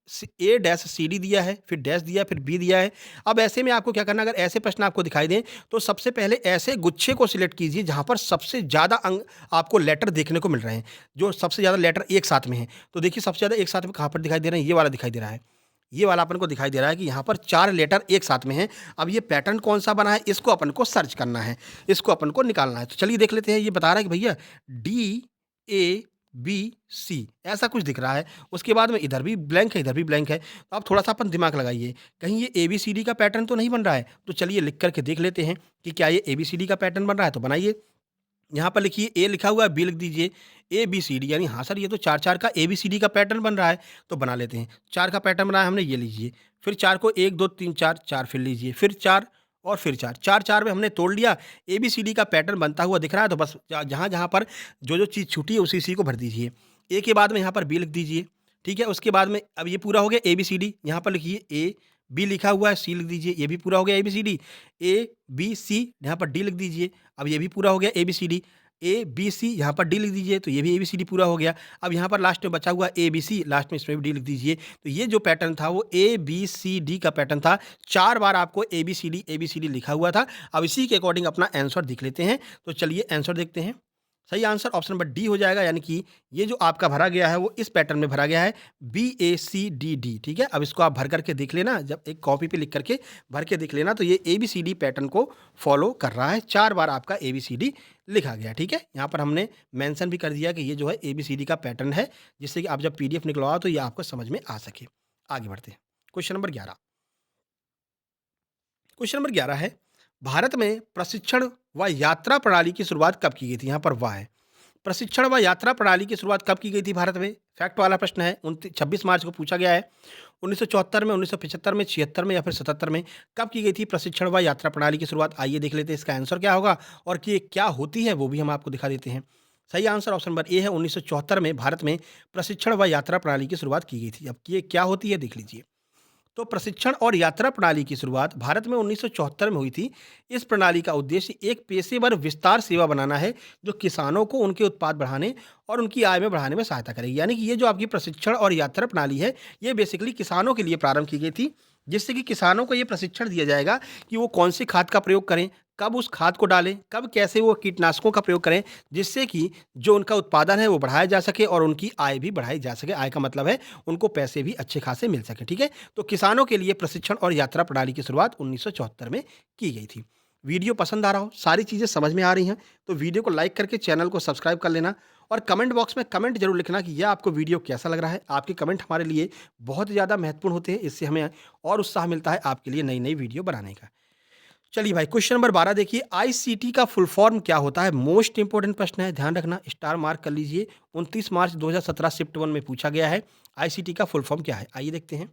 A-CD दिया है, फिर डैश दिया, फिर बी दिया है। अब ऐसे में आपको क्या करना, अगर ऐसे प्रश्न आपको दिखाई दें तो सबसे पहले ऐसे गुच्छे को सिलेक्ट कीजिए जहां पर सबसे ज़्यादा अंक आपको लेटर देखने को मिल रहे हैं, जो सबसे ज़्यादा लेटर एक साथ में है। तो देखिए सबसे ज़्यादा एक साथ में कहाँ पर दिखाई दे रहे हैं, ये वाला दिखाई दे रहा है। ये वाला अपन को दिखाई दे रहा है कि यहाँ पर 4 लेटर एक साथ में हैं। अब ये पैटर्न कौन सा बना है इसको अपन को सर्च करना है, इसको अपन को निकालना है। तो चलिए देख लेते हैं। ये बता रहा है कि भैया DABC ऐसा कुछ दिख रहा है। उसके बाद में इधर भी ब्लैंक है, इधर भी ब्लैंक है। तो अब थोड़ा सा अपन दिमाग लगाइए, कहीं ये ABCD का पैटर्न तो नहीं बन रहा है। तो चलिए लिख करके देख लेते हैं कि क्या ये ABCD का पैटर्न बन रहा है। तो बनाइए, यहाँ पर लिखिए A लिखा हुआ है, B लिख दीजिए, ABCD, यानी हाँ सर ये तो 4-4 का ABCD का पैटर्न बन रहा है। तो बना लेते हैं। 4 का पैटर्न बनाया हमने, ये लीजिए। फिर 4 को 1 2 3 4 4 फिर लीजिए, फिर 4 और फिर 4 4 4 में हमने तोड़ लिया। ABCD का पैटर्न बनता हुआ दिख रहा है। तो बस जहाँ जहाँ पर जो चीज़ छूटी है उसी को भर दीजिए। A के बाद में यहाँ पर B लिख दीजिए। ठीक है, उसके बाद में अब ये पूरा हो गया ABCD। यहाँ पर लिखिए A, B लिखा हुआ है, C लिख दीजिए, ये भी पूरा हो गया ABCD। ABC यहाँ पर D लिख दीजिए, अब ये भी पूरा हो गया ABCD। ABC यहाँ पर D लिख दीजिए, तो ये भी ABCD पूरा हो गया। अब यहाँ पर लास्ट में बचा हुआ ABC, लास्ट में इसमें भी D लिख दीजिए। तो ये जो पैटर्न था वो ABCD का पैटर्न था। 4 बार आपको ABCD लिखा हुआ था। अब इसी के अकॉर्डिंग अपना आंसर देख लेते हैं। तो चलिए आंसर देखते हैं। सही आंसर ऑप्शन नंबर डी हो जाएगा, यानी कि ये जो आपका भरा गया है वो इस पैटर्न में भरा गया है, BACDD। ठीक है, अब इसको आप भर करके देख लेना, जब एक कॉपी पे लिख करके भर के देख लेना। तो ये ABCD पैटर्न को फॉलो कर रहा है। 4 बार आपका ABCD लिखा गया। ठीक है, यहाँ पर हमने मेंशन भी कर दिया कि ये जो है ABCD का पैटर्न है, जिससे कि आप जब PDF निकलवाओ तो ये आपको समझ में आ सके। आगे बढ़ते हैं। Question number 11। क्वेश्चन नंबर 11 है, भारत में प्रशिक्षण व यात्रा प्रणाली की शुरुआत कब की गई थी। यहाँ पर वाह है, प्रशिक्षण व यात्रा प्रणाली की शुरुआत कब की गई थी भारत में। फैक्ट वाला प्रश्न है, 26 मार्च को पूछा गया है। 1974 में, 1975 में, 76 में या फिर 77 में कब की गई थी प्रशिक्षण व यात्रा प्रणाली की शुरुआत। आइए देख लेते हैं इसका आंसर क्या होगा और कि ये क्या होती है वो भी हम आपको दिखा देते हैं। सही आंसर ऑप्शन नंबर ए है, 1974 में भारत में प्रशिक्षण व यात्रा प्रणाली की शुरुआत की गई थी। अब ये क्या होती है देख लीजिए। तो प्रशिक्षण और यात्रा प्रणाली की शुरुआत भारत में 1974 में हुई थी। इस प्रणाली का उद्देश्य एक पेशेवर विस्तार सेवा बनाना है जो किसानों को उनके उत्पाद बढ़ाने और उनकी आय में बढ़ाने में सहायता करेगी। यानी कि ये जो आपकी प्रशिक्षण और यात्रा प्रणाली है ये बेसिकली किसानों के लिए प्रारंभ की गई थी, जिससे कि किसानों को ये प्रशिक्षण दिया जाएगा कि वो कौन सी खाद का प्रयोग करें, कब उस खाद को डालें, कब कैसे वो कीटनाशकों का प्रयोग करें, जिससे कि जो उनका उत्पादन है वो बढ़ाया जा सके और उनकी आय भी बढ़ाई जा सके। आय का मतलब है उनको पैसे भी अच्छे खासे मिल सके। ठीक है, तो किसानों के लिए प्रशिक्षण और यात्रा प्रणाली की शुरुआत 1974 में की गई थी। वीडियो पसंद आ रहा हो, सारी चीज़ें समझ में आ रही हैं तो वीडियो को लाइक करके चैनल को सब्सक्राइब कर लेना और कमेंट बॉक्स में कमेंट जरूर लिखना कि यह आपको वीडियो कैसा लग रहा है। आपके कमेंट हमारे लिए बहुत ज़्यादा महत्वपूर्ण होते हैं, इससे हमें और उत्साह मिलता है आपके लिए नई नई वीडियो बनाने का। चलिए भाई, क्वेश्चन नंबर 12 देखिए, आईसीटी का फुल फॉर्म क्या होता है? मोस्ट इंपोर्टेंट प्रश्न है, ध्यान रखना, स्टार मार्क कर लीजिए। 29 मार्च 2017 शिफ्ट 1 में पूछा गया है। आईसीटी का फुल फॉर्म क्या है? आइए देखते हैं।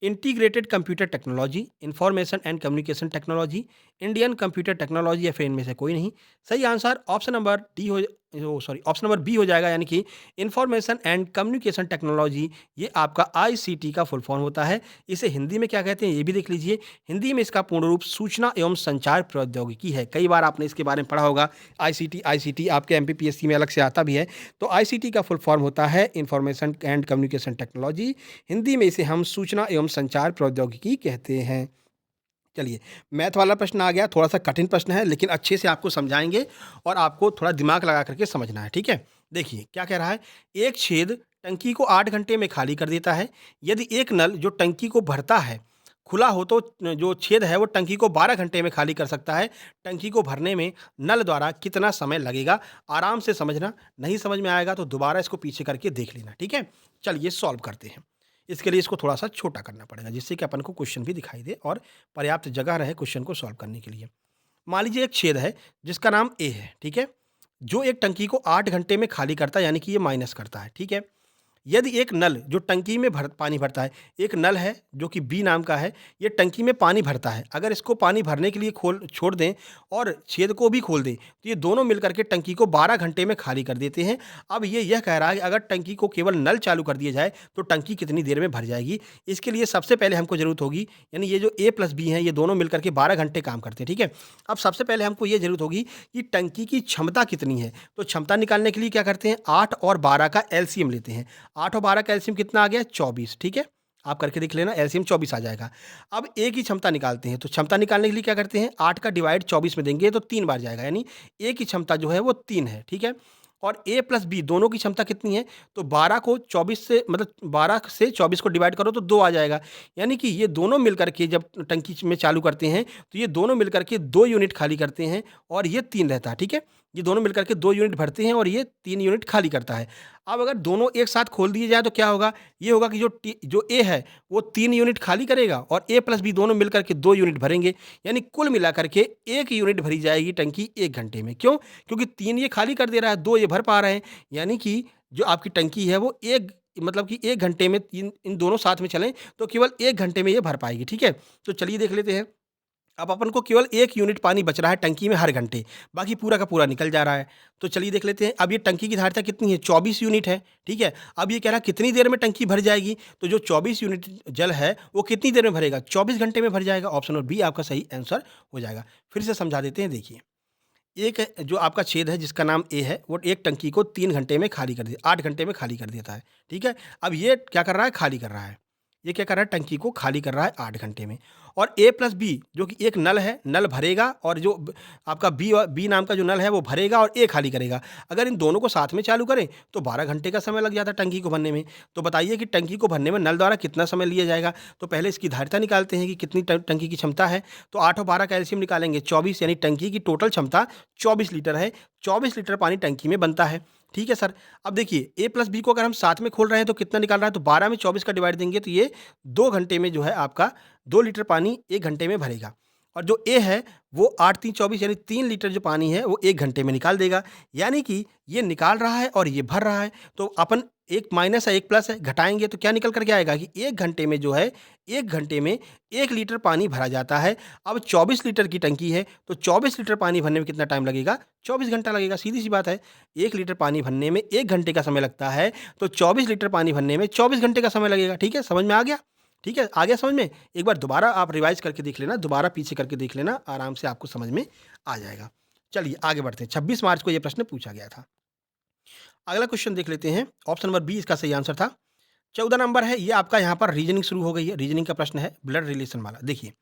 Integrated computer technology, information and communication technology, Indian computer technology, या फिर इनमें से कोई नहीं। सही आंसर ऑप्शन नंबर डी हो सॉरी ऑप्शन नंबर बी हो जाएगा, यानी कि इंफॉर्मेशन एंड कम्युनिकेशन टेक्नोलॉजी। ये आपका आईसीटी का फुल फॉर्म होता है। इसे हिंदी में क्या कहते हैं ये भी देख लीजिए। हिंदी में इसका पूर्ण रूप सूचना एवं संचार प्रौद्योगिकी है। कई बार आपने इसके बारे में पढ़ा होगा। आईसीटी आईसीटी आपके एमपीपीएससी में अलग से आता भी है। तो आईसीटी का फुल फॉर्म होता है information and communication technology. Hindi में इसे हम सूचना एवं संचार प्रौद्योगिकी कहते हैं। चलिए, मैथ वाला प्रश्न आ गया, थोड़ा सा कठिन प्रश्न है, लेकिन अच्छे से आपको समझाएंगे और आपको थोड़ा दिमाग लगा करके समझना है, ठीक है? देखिए क्या कह रहा है। एक छेद टंकी को 8 घंटे में खाली कर देता है। यदि एक नल जो टंकी को भरता है खुला हो तो जो छेद है वो टंकी को 12 घंटे में खाली कर सकता है। टंकी को भरने में नल द्वारा कितना समय लगेगा? आराम से समझना, नहीं समझ में आएगा तो दोबारा इसको पीछे करके देख लेना, ठीक है? चलिए सॉल्व करते हैं। इसके लिए इसको थोड़ा सा छोटा करना पड़ेगा, जिससे कि अपन को क्वेश्चन भी दिखाई दे और पर्याप्त जगह रहे क्वेश्चन को सॉल्व करने के लिए। मान लीजिए एक छेद है जिसका नाम ए है, ठीक है? जो एक टंकी को 8 घंटे में खाली करता है, यानी कि ये माइनस करता है, ठीक है? यदि एक नल जो टंकी में पानी भरता है, एक नल है जो कि बी नाम का है, ये टंकी में पानी भरता है। अगर इसको पानी भरने के लिए खोल छोड़ दें और छेद को भी खोल दें, तो ये दोनों मिलकर के टंकी को 12 घंटे में खाली कर देते हैं। अब ये यह कह रहा है कि अगर टंकी को केवल नल चालू कर दिया जाए तो टंकी कितनी देर में भर जाएगी? इसके लिए सबसे पहले हमको ज़रूरत होगी, यानी ये जो ए प्लस बी हैं, ये दोनों मिलकर के 12 घंटे काम करते हैं, ठीक है? अब सबसे पहले हमको ये ज़रूरत होगी कि टंकी की क्षमता कितनी है। तो क्षमता निकालने के लिए क्या करते हैं, 8 और 12 का एलसीएम लेते हैं। 8 और 12 का एलसीएम कितना आ गया? 24, ठीक है? आप करके देख लेना, एलसीएम 24 आ जाएगा। अब ए की क्षमता निकालते हैं, तो क्षमता निकालने के लिए क्या करते हैं, 8 का डिवाइड 24 में देंगे तो 3 बार जाएगा, यानी ए की क्षमता जो है वो 3 है, ठीक है? और ए प्लस बी दोनों की क्षमता कितनी है? तो 12 को 24 से, मतलब 12 से 24 को डिवाइड करो तो 2 आ जाएगा। यानी कि ये दोनों मिलकर के जब टंकी में चालू करते हैं तो ये दोनों मिलकर के 2 यूनिट खाली करते हैं और ये 3 रहता है, ठीक है? ये दोनों मिलकर के 2 यूनिट भरते हैं और ये 3 यूनिट खाली करता है। अब अगर दोनों एक साथ खोल दिए जाए तो क्या होगा? ये होगा कि जो ए है वो 3 यूनिट खाली करेगा और ए प्लस बी दोनों मिलकर के 2 यूनिट भरेंगे। यानी कुल मिलाकर के 1 यूनिट भरी जाएगी टंकी 1 घंटे में। क्यों? क्योंकि 3 ये खाली कर दे रहा है, 2 ये भर पा रहे हैं। यानी कि जो आपकी टंकी है वो एक, मतलब कि 1 घंटे में इन दोनों साथ में चलें तो केवल 1 घंटे में ये भर पाएगी, ठीक है? तो चलिए देख लेते हैं। अब अपन को केवल 1 यूनिट पानी बच रहा है टंकी में हर घंटे, बाकी पूरा का पूरा निकल जा रहा है। तो चलिए देख लेते हैं। अब ये टंकी की धारिता कितनी है? 24 यूनिट है, ठीक है? अब ये कह रहा है कितनी देर में टंकी भर जाएगी? तो जो 24 यूनिट जल है वो कितनी देर में भरेगा? 24 घंटे में भर जाएगा। ऑप्शन नंबर बी आपका सही आंसर हो जाएगा। फिर से समझा देते हैं, देखिए। एक जो आपका छेद है जिसका नाम ए है, वो एक टंकी को 3 घंटे में खाली कर दे 8 घंटे में खाली कर देता है, ठीक है? अब ये क्या कर रहा है? खाली कर रहा है। ये क्या कर रहा है? टंकी को खाली कर रहा है 8 घंटे में। और ए प्लस बी जो कि एक नल है, नल भरेगा और जो आपका बी नाम का जो नल है वो भरेगा और ए खाली करेगा। अगर इन दोनों को साथ में चालू करें तो 12 घंटे का समय लग जाता है टंकी को भरने में। तो बताइए कि टंकी को भरने में नल द्वारा कितना समय लिया जाएगा? तो पहले इसकी धारिता निकालते हैं कि कितनी टंकी की क्षमता है। तो 8 और 12 का एलसीएम निकालेंगे 24, यानी टंकी की टोटल क्षमता 24 लीटर है। 24 लीटर पानी टंकी में बनता है, ठीक है सर? अब देखिए ए प्लस बी को अगर हम साथ में खोल रहे हैं तो कितना निकाल रहा है? तो 12 में 24 का डिवाइड देंगे तो ये 2 घंटे में जो है आपका 2 लीटर पानी 1 घंटे में भरेगा। और जो ए है वो 8 3 24, यानी 3 लीटर जो पानी है वो 1 घंटे में निकाल देगा। यानी कि ये निकाल रहा है और ये भर रहा है। तो अपन एक माइनस है एक प्लस है, घटाएंगे तो क्या निकल कर के आएगा कि 1 घंटे में जो है 1 घंटे में 1 लीटर पानी भरा जाता है। अब 24 लीटर की टंकी है तो 24 लीटर पानी भरने में कितना टाइम लगेगा? 24 घंटा लगेगा। सीधी सी बात है। 1 लीटर पानी भरने में 1 घंटे का समय लगता है तो 24 लीटर पानी भरने में 24 घंटे का समय लगेगा। ठीक है, समझ में आ गया? ठीक है, आ गया समझ में? एक बार दोबारा आप रिवाइज करके देख लेना, दोबारा पीछे करके देख लेना, आराम से आपको समझ में आ जाएगा। चलिए आगे बढ़ते हैं। 26 मार्च को ये प्रश्न पूछा गया था। अगला क्वेश्चन देख लेते हैं। ऑप्शन नंबर बी इसका सही आंसर था। 14 नंबर है, ये आपका यहाँ पर रीजनिंग शुरू हो गई है। रीजनिंग का प्रश्न है, ब्लड रिलेशन वाला। देखिए,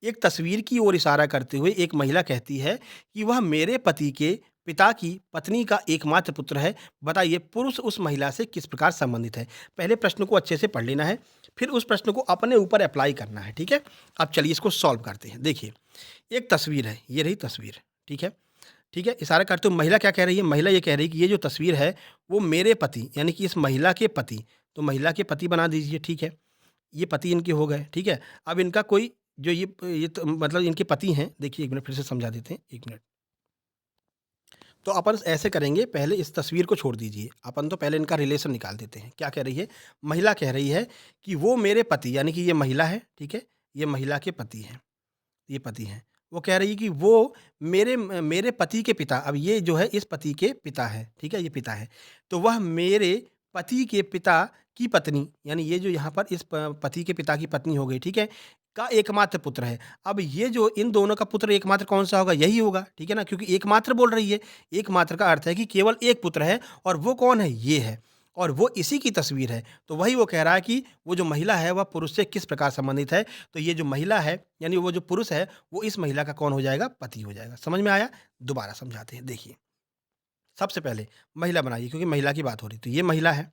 एक तस्वीर की ओर इशारा करते हुए एक महिला कहती है कि वह मेरे पति के पिता की पत्नी का एकमात्र पुत्र है। बताइए पुरुष उस महिला से किस प्रकार संबंधित है? पहले प्रश्न को अच्छे से पढ़ लेना है, फिर उस प्रश्न को अपने ऊपर अप्लाई करना है, ठीक है? अब चलिए इसको सॉल्व करते हैं। देखिए, एक तस्वीर है, ये रही तस्वीर, ठीक है? ठीक है? इशारा करते हुए महिला क्या कह रही है? महिला ये कह रही है कि ये जो तस्वीर है वो मेरे पति यानी कि इस महिला के पति, तो महिला के पति बना दीजिए, ठीक है? ये पति इनके हो गए, ठीक है? अब इनका कोई जो ये तो मतलब इनके पति हैं, देखिए 1 मिनट फिर से समझा देते हैं, 1 मिनट। तो अपन ऐसे करेंगे, पहले इस तस्वीर को छोड़ दीजिए, अपन तो पहले इनका रिलेशन निकाल देते हैं। क्या कह रही है? महिला कह रही है कि वो मेरे पति यानी कि ये महिला है, ठीक है? ये महिला के पति हैं, ये पति हैं। वो कह रही है कि वो मेरे पति के पिता, अब ये जो है इस पति के पिता हैं, ठीक है? ये पिता हैं। तो वह मेरे पति के पिता की पत्नी यानी ये जो यहाँ पर इस पति के पिता की पत्नी हो गई, ठीक है? का एकमात्र पुत्र है। अब ये जो इन दोनों का पुत्र एकमात्र कौन-सा होगा? यही होगा, ठीक है ना? क्योंकि एकमात्र बोल रही है। एकमात्र का अर्थ है कि केवल एक पुत्र है और वो कौन है? ये है और वो इसी की तस्वीर है। तो वही वो कह रहा है कि वो जो महिला है वह पुरुष से किस प्रकार संबंधित है। तो ये जो महिला है यानी वो जो पुरुष है वो इस महिला का कौन हो जाएगा? पति हो जाएगा। समझ में आया? दोबारा समझाते हैं, देखिए। सबसे पहले महिला बनाइए क्योंकि महिला की बात हो रही है। तो ये महिला है,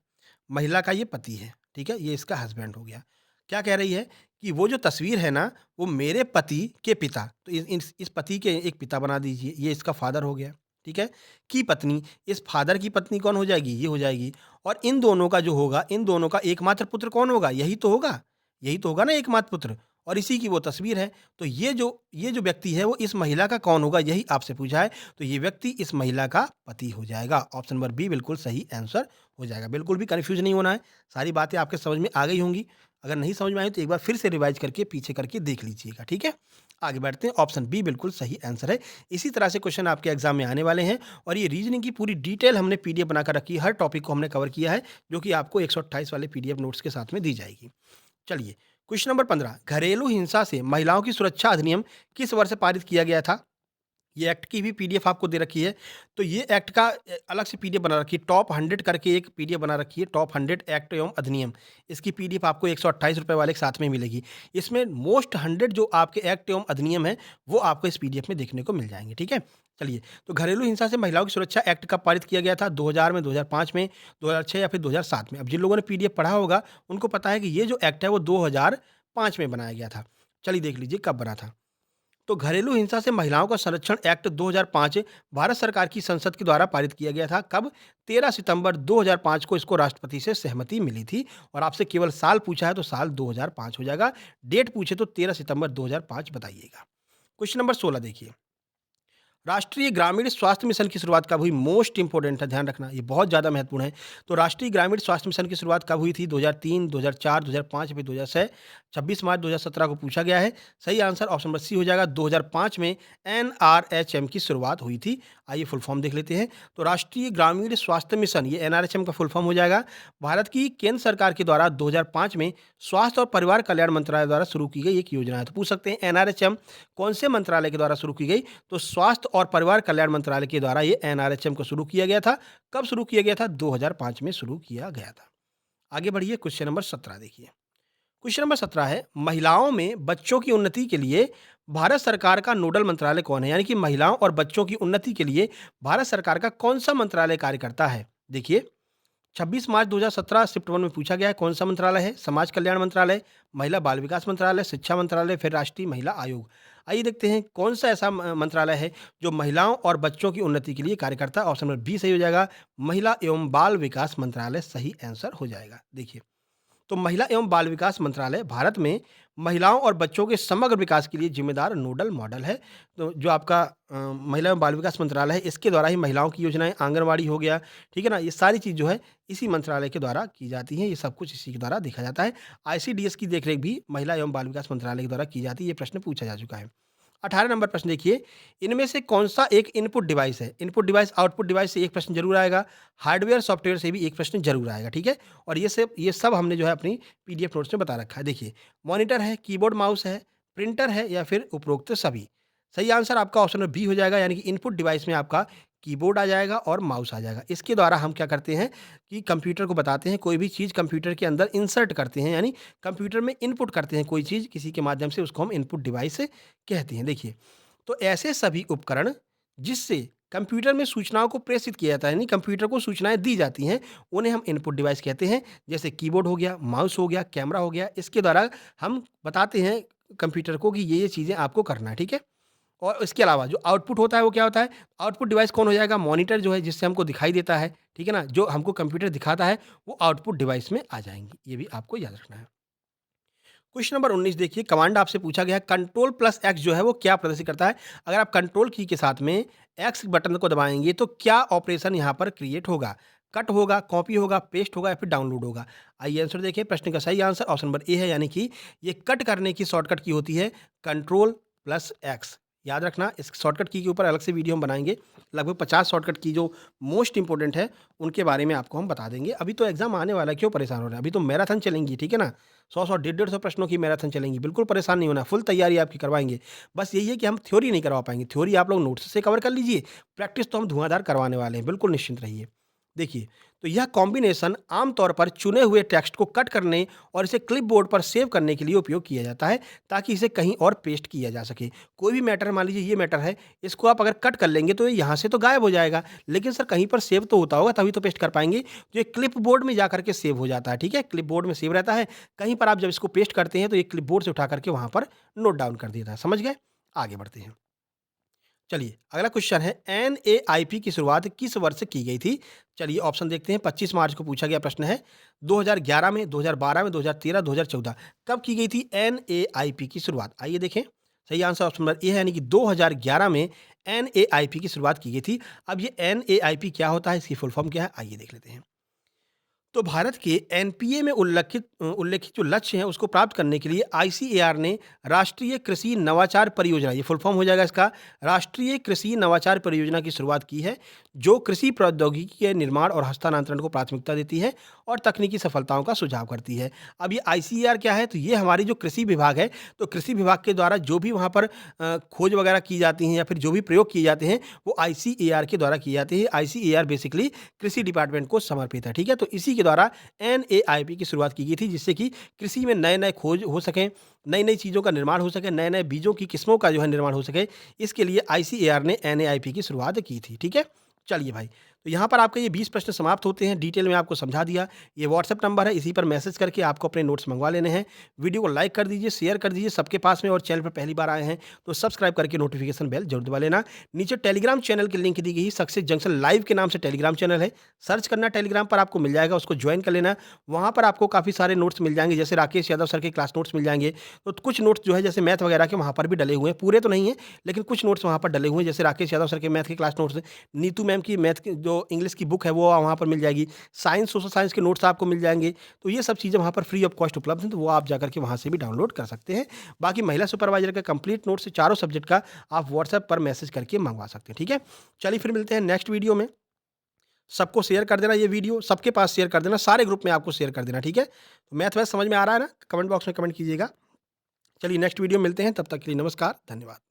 महिला का ये पति है, ठीक है? ये इसका हस्बैंड हो गया। क्या कह रही है कि वो जो तस्वीर है ना, वो मेरे पति के पिता, तो इस पति के एक पिता बना दीजिए, ये इसका फादर हो गया, ठीक है? की पत्नी, इस फादर की पत्नी कौन हो जाएगी? ये हो जाएगी और इन दोनों का जो होगा, इन दोनों का एकमात्र पुत्र कौन होगा? यही तो होगा, यही तो होगा ना एकमात्र पुत्र और इसी की वो तस्वीर है। तो ये जो व्यक्ति है वो इस महिला का कौन होगा? यही आपसे पूछा है। तो ये व्यक्ति इस महिला का पति हो जाएगा। ऑप्शन नंबर बी बिल्कुल सही आंसर हो जाएगा। बिल्कुल भी कन्फ्यूज़ नहीं होना है। सारी बातें आपके समझ में आ गई होंगी। अगर नहीं समझ में आई तो एक बार फिर से रिवाइज़ करके पीछे करके देख लीजिएगा, ठीक है? आगे बढ़ते हैं, ऑप्शन बी बिल्कुल सही आंसर है। इसी तरह से क्वेश्चन आपके एग्ज़ाम में आने वाले हैं और ये रीज़निंग की पूरी डिटेल हमने पीडीएफ बनाकर रखी है। हर टॉपिक को हमने कवर किया है, जो कि आपको 128 वाले पीडीएफ नोट्स के साथ में दी जाएगी। चलिए, क्वेश्चन नंबर 15 घरेलू हिंसा से महिलाओं की सुरक्षा अधिनियम किस वर्ष पारित किया गया था? ये एक्ट की भी पीडीएफ आपको दे रखी है। तो ये एक्ट का अलग से पीडीएफ बना रखी है। टॉप 100 करके एक पीडीएफ बना रखी है, टॉप 100 एक्ट एवं अधिनियम। इसकी पीडीएफ आपको ₹128 वाले के साथ में मिलेगी। इसमें मोस्ट 100 जो आपके एक्ट एवं अधिनियम हैं, वो आपको इस पीडीएफ में देखने को मिल जाएँगे, ठीक है? चलिए, तो घरेलू हिंसा से महिलाओं की सुरक्षा एक्ट कब पारित किया गया था? 2000 में, 2005 में, 2006 या फिर 2007 में? अब जिन लोगों ने पीडीएफ पढ़ा होगा, उनको पता है कि ये जो एक्ट है, वो 2005 में बनाया गया था। चलिए देख लीजिए कब बना था। तो घरेलू हिंसा से महिलाओं का संरक्षण एक्ट 2005 भारत सरकार की संसद के द्वारा पारित किया गया था। कब? 13 सितंबर 2005 को इसको राष्ट्रपति से सहमति मिली थी और आपसे केवल साल पूछा है तो साल 2005 हो जाएगा। डेट पूछे तो 13 सितंबर 2005 बताइएगा। क्वेश्चन नंबर 16 देखिए। राष्ट्रीय ग्रामीण स्वास्थ्य मिशन की शुरुआत कब हुई? मोस्ट इंपॉर्टेंट है, ध्यान रखना, ये बहुत ज़्यादा महत्वपूर्ण है। तो राष्ट्रीय ग्रामीण स्वास्थ्य मिशन की शुरुआत कब हुई थी? 2003, 2004, 2005 या फिर 2006? 26 मार्च 2017 को पूछा गया है। सही आंसर ऑप्शन नंबर सी हो जाएगा। 2005 में एनआरएचएम की शुरुआत हुई थी। आइए फुल फॉर्म देख लेते हैं। तो राष्ट्रीय ग्रामीण स्वास्थ्य मिशन, ये एनआरएचएम का फुल फॉर्म हो जाएगा। भारत की केंद्र सरकार के द्वारा 2005 में स्वास्थ्य और परिवार कल्याण मंत्रालय द्वारा शुरू की गई एक योजना है। तो पूछ सकते हैं एनआरएचएम कौन से मंत्रालय के द्वारा शुरू की गई? तो स्वास्थ्य और परिवार कल्याण मंत्रालय के द्वारा ये एनआरएचएम को शुरू किया गया था। कब शुरू किया गया था? 2005 में शुरू किया गया था। आगे बढ़िए, क्वेश्चन नंबर 17 देखिए। क्वेश्चन नंबर 17 है, महिलाओं में बच्चों की उन्नति के लिए भारत सरकार का नोडल मंत्रालय कौन है? यानी कि महिलाओं और बच्चों की उन्नति के लिए भारत सरकार का कौन सा मंत्रालय कार्य करता है? देखिए, 26 मार्च 2017 शिफ्ट 1 में पूछा गया है कौन सा मंत्रालय है? समाज कल्याण मंत्रालय, महिला बाल विकास मंत्रालय, शिक्षा मंत्रालय, फिर राष्ट्रीय महिला आयोग। आइए देखते हैं कौन सा ऐसा मंत्रालय है जो महिलाओं और बच्चों की उन्नति के लिए कार्य करता है। ऑप्शन नंबर बी सही हो जाएगा। महिला एवं बाल विकास मंत्रालय सही आंसर हो जाएगा। देखिए, तो महिला एवं बाल विकास मंत्रालय भारत में महिलाओं और बच्चों के समग्र विकास के लिए जिम्मेदार नोडल मॉडल है। तो जो आपका महिला एवं बाल विकास मंत्रालय है, इसके द्वारा ही महिलाओं की योजनाएं, आंगनवाड़ी हो गया, ठीक है ना, ये सारी चीज़ जो है इसी मंत्रालय के द्वारा की जाती हैं। ये सब कुछ इसी के द्वारा देखा जाता है। आईसीडीएस की देखरेख भी महिला एवं बाल विकास मंत्रालय के द्वारा की जाती है। ये प्रश्न पूछा जा चुका है। 18 नंबर प्रश्न देखिए, इनमें से कौन-सा एक इनपुट डिवाइस है? इनपुट डिवाइस, आउटपुट डिवाइस से एक प्रश्न ज़रूर आएगा, हार्डवेयर, सॉफ्टवेयर से भी एक प्रश्न ज़रूर आएगा, ठीक है? और ये सब हमने जो है अपनी पीडीएफ नोट्स में बता रखा है। देखिए, मॉनिटर है, कीबोर्ड माउस है, प्रिंटर है या फिर उपरोक्त सभी? सही आंसर आपका ऑप्शन नंबर बी हो जाएगा, यानी कि इनपुट डिवाइस में आपका कीबोर्ड आ जाएगा और माउस आ जाएगा। इसके द्वारा हम क्या करते हैं कि कंप्यूटर को बताते हैं, कोई भी चीज़ कंप्यूटर के अंदर इंसर्ट करते हैं, यानी कंप्यूटर में इनपुट करते हैं कोई चीज़ किसी के माध्यम से, उसको हम इनपुट डिवाइस कहते हैं। देखिए, तो ऐसे सभी उपकरण जिससे कंप्यूटर में सूचनाओं को प्रेषित किया जाता है, यानी कंप्यूटर को सूचनाएं दी जाती हैं, उन्हें हम इनपुट डिवाइस कहते हैं। जैसे कीबोर्ड हो गया, माउस हो गया, कैमरा हो गया। इसके द्वारा हम बताते हैं कंप्यूटर को कि ये चीज़ें आपको करना है, ठीक है? और इसके अलावा जो आउटपुट होता है वो क्या होता है? आउटपुट डिवाइस कौन हो जाएगा? मॉनिटर जो है जिससे हमको दिखाई देता है, ठीक है ना? जो हमको कंप्यूटर दिखाता है वो आउटपुट डिवाइस में आ जाएँगी। ये भी आपको याद रखना है। क्वेश्चन नंबर 19 देखिए, कमांड आपसे पूछा गया है कंट्रोल प्लस एक्स जो है वो क्या प्रदर्शित करता है? अगर आप कंट्रोल की के साथ में एक्स बटन को दबाएँगे तो क्या ऑपरेशन यहाँ पर क्रिएट होगा? कट होगा, कॉपी होगा, पेस्ट होगा या फिर डाउनलोड होगा? आइए आंसर देखिए, प्रश्न का सही आंसर ऑप्शन नंबर ए है, यानी कि ये कट करने की शॉर्टकट की होती है कंट्रोल प्लस एक्स। याद रखना, इस शॉर्टकट की के ऊपर अलग से वीडियो हम बनाएँगे। लगभग 50 शॉर्टकट की जो मोस्ट इम्पोर्टेंट है, उनके बारे में आपको हम बता देंगे। अभी तो एग्ज़ाम आने वाला है, क्यों परेशान हो रहे हैं? अभी तो मैराथन चलेंगी, ठीक है ना? 100-100, 150-150 प्रश्नों की मैराथन चलेंगी। बिल्कुल परेशान नहीं होना, फुल तैयारी आपकी करवाएँगे। बस यही है कि हम थ्योरी नहीं करवा पाएँगे। थ्योरी आप लोग नोट्स से कवर कर लीजिए, प्रैक्टिस तो हम धुआँधार करवाने वाले हैं, बिल्कुल निश्चिंत रहिए। देखिए, तो यह कॉम्बिनेशन आमतौर पर चुने हुए टेक्स्ट को कट करने और इसे क्लिपबोर्ड पर सेव करने के लिए उपयोग किया जाता है, ताकि इसे कहीं और पेस्ट किया जा सके। कोई भी मैटर, मान लीजिए ये मैटर है, इसको आप अगर कट कर लेंगे तो ये यहाँ से तो गायब हो जाएगा, लेकिन सर कहीं पर सेव तो होता होगा तभी तो पेस्ट कर पाएँगे। तो ये क्लिपबोर्ड में जाकर के सेव हो जाता है, ठीक है? क्लिपबोर्ड में सेव रहता है, कहीं पर आप जब इसको पेस्ट करते हैं तो ये क्लिपबोर्ड से उठा करके वहाँ पर नोट डाउन कर देता है। समझ गए? आगे बढ़ते हैं। चलिए, अगला क्वेश्चन है, एनएआईपी की शुरुआत किस वर्ष की गई थी? चलिए ऑप्शन देखते हैं। 25 मार्च को पूछा गया प्रश्न है। 2011 में, 2012 में, 2013, 2014 कब की गई थी एनएआईपी की शुरुआत? आइए देखें। सही आंसर ऑप्शन नंबर ए है, यानी कि 2011 में एनएआईपी की शुरुआत की गई थी। अब ये एनएआईपी क्या होता है? इसकी फुल फॉर्म क्या है? आइए देख लेते हैं। तो भारत के एनपीए में उल्लेखित जो लक्ष्य हैं उसको प्राप्त करने के लिए आईसीएआर ने राष्ट्रीय कृषि नवाचार परियोजना, ये फुल फॉर्म हो जाएगा इसका, राष्ट्रीय कृषि नवाचार परियोजना की शुरुआत की है, जो कृषि प्रौद्योगिकी के निर्माण और हस्तांतरण को प्राथमिकता देती है और तकनीकी सफलताओं का सुझाव करती है। अब ये आईसीएआर क्या है? तो ये हमारी जो कृषि विभाग है, तो कृषि विभाग के द्वारा जो भी वहाँ पर खोज वगैरह की जाती हैं या फिर जो भी प्रयोग किए जाते हैं वो आईसीएआर के द्वारा किए जाते हैं। आईसीएआर बेसिकली कृषि डिपार्टमेंट को समर्पित है, ठीक है? तो इसी के द्वारा एनएआईपी की शुरुआत की गई थी, जिससे कि कृषि में नए-नए खोज हो सकें, नई-नई चीज़ों का निर्माण हो सके, नए-नए बीजों की किस्मों का जो है निर्माण हो सके, इसके लिए आईसीएआर ने एनएआईपी की शुरुआत की थी, ठीक है? चलिए भाई, तो यहाँ पर आपके ये 20 प्रश्न समाप्त होते हैं, डिटेल में आपको समझा दिया। ये व्हाट्सएप नंबर है, इसी पर मैसेज करके आपको अपने नोट्स मँगवा लेने हैं। वीडियो को लाइक कर दीजिए, शेयर कर दीजिए सबके पास में, और चैनल पर पहली बार आए हैं, तो सब्सक्राइब करके नोटिफ़िकेशन बेल ज़रूर दबा लेना। नीचे टेलीग्राम चैनल की लिंक दी गई है, सक्सेस जंक्शन लाइव के नाम से टेलीग्राम चैनल है, सर्च करना टेलीग्राम पर आपको मिल जाएगा, उसको ज्वाइन कर लेना। वहाँ पर आपको काफ़ी सारे नोट्स मिल जाएँगे, जैसे राकेश यादव सर के क्लास नोट्स मिल जाएँगे। तो कुछ नोट्स जो है जैसे मैथ वगैरह के वहाँ पर भी डले हुए हैं, पूरे तो नहीं हैं, लेकिन कुछ नोट्स वहाँ पर डले हुए हैं, जैसे राकेश यादव सर के मैथ के क्लास नोट्स, नीतू मैम की मैथ की जो इंग्लिश की बुक है वो वहाँ पर मिल जाएगी, साइंस, सोशल साइंस के नोट्स आपको मिल जाएँगे। तो ये सब चीज़ें वहाँ पर फ्री ऑफ कॉस्ट उपलब्ध हैं, तो वो आप जाकर के वहाँ से भी डाउनलोड कर सकते हैं। बाकी महिला सुपरवाइज़र का कंप्लीट नोट्स चारों सब्जेक्ट का आप व्हाट्सएप पर मैसेज करके मँगवा सकते हैं, ठीक है? चलिए फिर मिलते हैं नेक्स्ट वीडियो में। सबको शेयर कर देना ये वीडियो, सबके पास शेयर कर देना, सारे ग्रुप में आपको शेयर कर देना, ठीक है? तो मैथ वैथ समझ में आ रहा है ना? कमेंट बॉक्स में कमेंट कीजिएगा। चलिए नेक्स्ट वीडियो में मिलते हैं, तब तक के लिए नमस्कार, धन्यवाद।